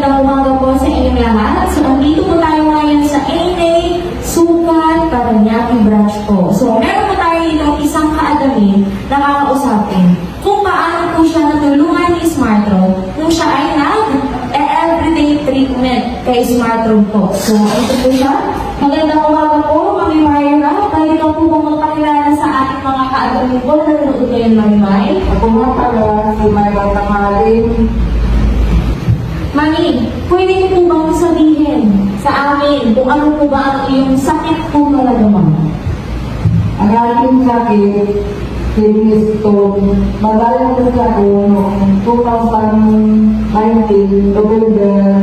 magandang umaga po sa inyong lahat. So, andito po tayo ngayon sa AA Sukat Paranaque Branch po. So, meron po tayo itong isang kaagamin na kakausapin kung paano po siya natulungan ni Smartro nung siya ay everyday treatment kay Smartro po. So, ito po siya. Magandang umaga po, Mami Myra. Pwede ka po bang magpakilala sa ating mga kaagamin po na nanonood ngayon, Mami May? Ako nga pala, si Myra Tangalin. Mami, pwede niyo po bang sabihin sa amin kung ano po ba ang iyong sakit po nalalaman? Ang aking sakit, kidney stone. Magalang ko sa ako noong 2019, November.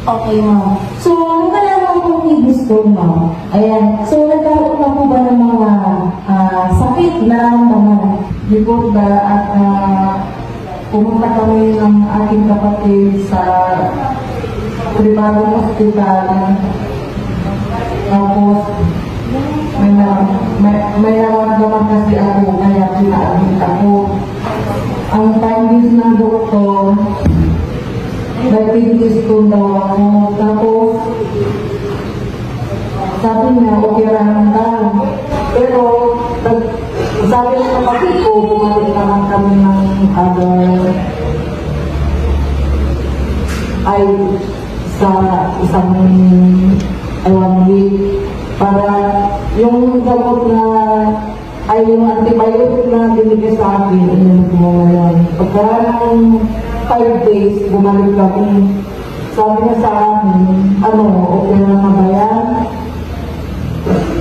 Okay, ma'am. So, nagkalaman po kidney stone, ma'am. Ayan. So, nagkaroon na po ba ng mga sakit na naman? Before that, at pumunta kami ng aking kapatid sa pribadong hospital. Tapos, may naramdaman kasi ako, kaya pina-admit ako. Ang findings ng doktor, kidney stone daw ako. Tapos, sabi niya, okay lang daw. Pero, sabi ng kapatid ko, bumalik naman kami ng ay sa isang 1 week para yung gamot na ay yung antibiotic na binigay sa akin, inumin ko ngayon. Pagka ng 5 days, bumalik kami. Sabi niya sa amin, okay na ba yan?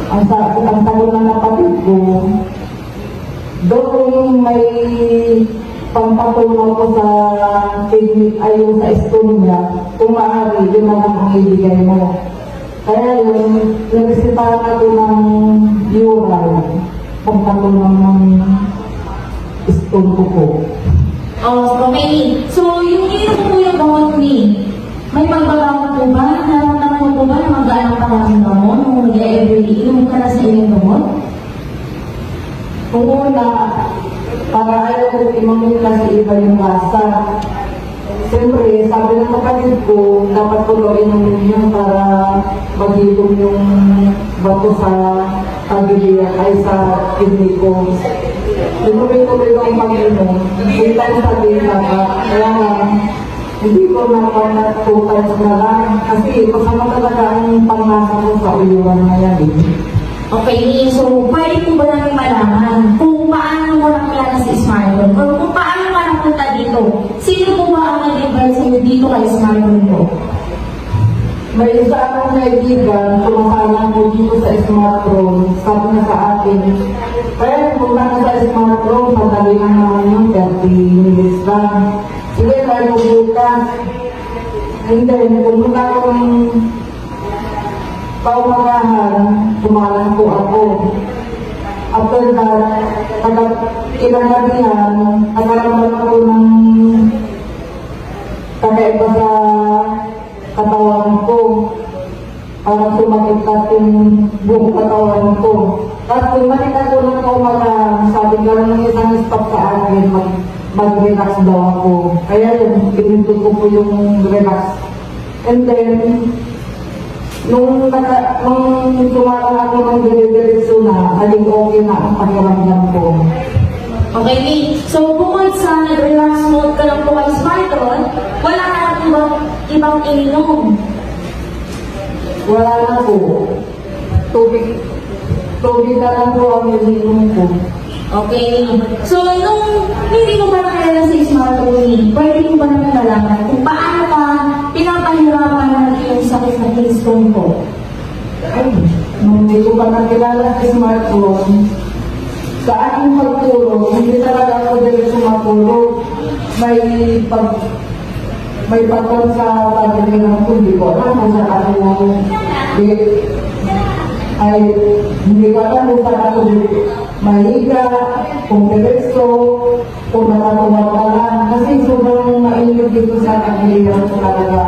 Ang sagot ng kapatid ko, doon may pampatunaw ko sa kidney, ay yung sa stone niya, kung maaari, yun naman ang ibigay mo. Kaya yun, nagsitahan ako ng ural, pampatunaw ng stone ko po. Oh, okay. So, yung ininom po yung gamot ni, may pagbabago po ba? Naramdaman mo po ba na mag-aalang pa kami gamot nung mag-everyday? Inom ka na sa inyong gamot? Kung una, para ayaw ko imamin kasi iba yung lasa. Siyempre, sabi ng kapatid ko, dapat ko daw inumin yun para maghilom yung bato sa pagiliya ay sa kidney ko. Inumin ko rin ang pag-inom. 3 times a day na ka. Kaya nga, hindi ko na 2 times na lang. Kasi masama talaga ang panglasa ko sa uyuan na yan. Okay, so pwede po ba namin malaman kung paano mo nakilala si Smartphone or kung paano ka napunta dito? Sino po ba ang nag-invite sa iyo dito kay Smartphone po? May isa akong kaibigan, kumakalang ko dito sa smartphone, sabi na sa akin, kaya pumunta ka sa smartphone, madali lang naman yun, 30 minutes lang. Sige, tayo bukas. And then, pumunta akong paumagahan, kumalang po ako. After that, ilang gabi yan, nagkaramdam ako ng kakaiba sa katawan ko. Parang sumakit yung buong katawan ko. Tapos bumalik ako ng paumagahan, sabi ka ng isang stop sa akin, mag-relax daw ako. Kaya yun, pininto ko po yung relax. And then, nung tumakal ako ng dire-diretso na, naging okay na ang pakiramdam ko. Okay, Lee. So, bukod sa nag-relax mode ka lang po kay Smartphone, wala ka na ibang ininom. Wala na po. Tubig na lang po ang ininom ko. Okay. So, nung hindi mo pa nakilala si Smartphone, pwede mo ba naman malaman kung paano ka pinapahirapan ng iyong sakit na kidney stone po? Ay, nung hindi ko pa nakilala si smartphone, sa aking pagtulog, hindi talaga ako diretso matulog. May patron sa pagkakilang ko, hindi ko alam kung saan ako ay hindi ko alam kung saan ako mahiga, kung diretso, kung nakatuwa ka lang. Kasi sobrang mainit dito sa pagkakilang ko talaga.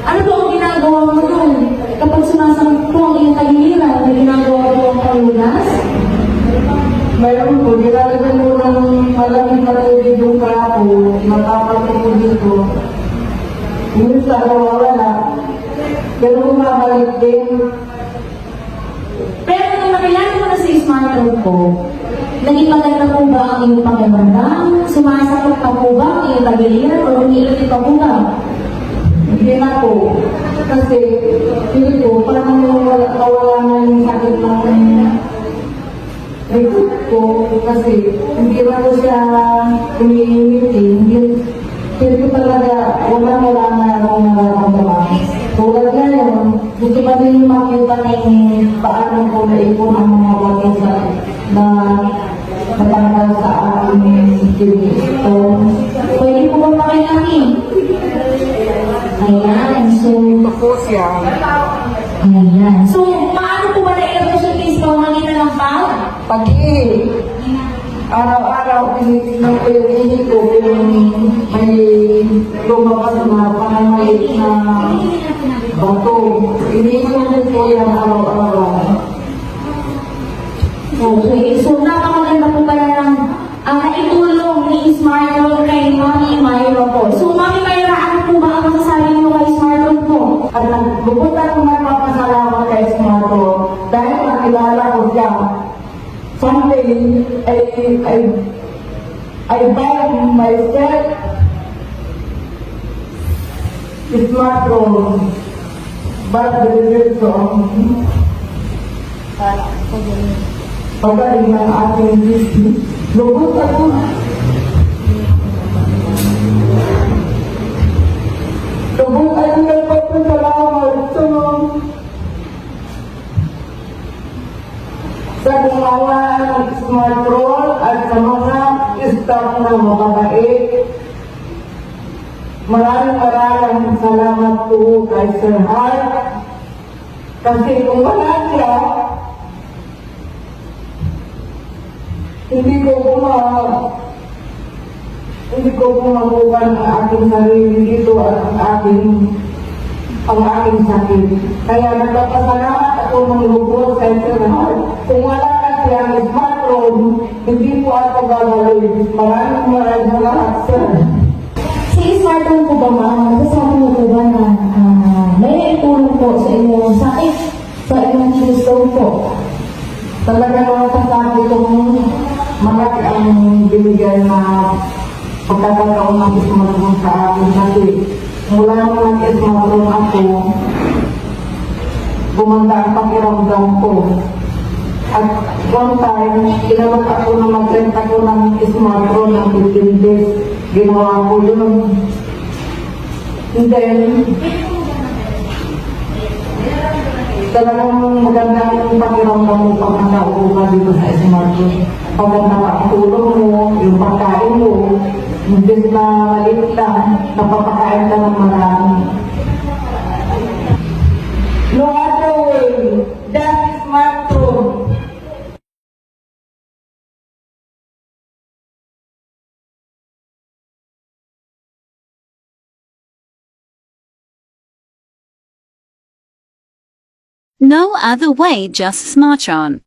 Ano po ang ginagawa mo doon? Kapag sumasakit po ang iyong tagiliran, may ginagawa po ang pangunas? Mayroon po, nilalagyan mo ng malamig na tubig yung kapo, matapal ko po dito. minsan nawawala. Pero bumabalik din. Pero nung nakilala mo na si smartphone ko, naging maganda po ba ang iyong pakiramdam? Sumasakot pa po ba ang iyong tagaliran o umiilit pa po ba? Hindi na po. Kasi, hindi ko, parang nawala na yung sakit ng likod ko. Kasi, hindi na ko siya umiinit eh. Hindi ko talaga, wala na akong nararamdaman. Tulad ngayon, gusto pa din makita ng paano ko naipon ang mga bagay na natanggal sa aking kidney. So, Pwede po bang pakilangin? Ayan, so... tapos yan. Ayan. So, paano po ba na-ilagay siya kay pamangin na lang pa? Pag-i, araw-araw, tinitignan ko yung ini ko, yung may lumabas na pangamait na bato. Iniinom ko yan araw-araw. Okay, so napakaganda po pala ng naitulong ni Smartphone kay Mami Myra po. So, Mami Myra, ano po ba ang masasabi niyo kay Smartphone po? At nagbubot ako magpapasalamat kay Smartphone dahil nakilala ko siya. Someday, I buy myself Smartphone. But the result pagaling ng ating business. Lubot ako. Lubot ako nagpapasalamat sa gumawa ng smartphone at sa mga staff na makabait. Maraming salamat po kay Sir Hart. Kasi kung wala siya, hindi ko kumakuha ang aking sarili dito at ang aking sakit. Kaya nagpapasalamat ako ng lubos kay Sir Hart. Kung wala kasi ang smartphone, hindi po ako gagawin. Maraming salamat, Sir. Si Smartphone po ba, ma'am, nasasabi mo po ba na may naitulong po sa inyong sakit, sa inyong milestone po? Talaga naman sasabi kong malaki ang binigay na pagkakataon ng smartphone sa akin kasi mula nung nag-smartphone ako, gumanda ang pakiramdam ko. At one time, kinalok ako na mag-rent ako ng smartphone ng 15 days. Ginawa ko yun. And then, talagang maganda yung pakiramdam mo pag nakaupo ka dito sa smartphone. Paganda pa ang tulong mo, yung pagkain mo, hindi na maliit lang, napapakain ka ng marami. No other way, that's smartphone. No other way, just Smartron.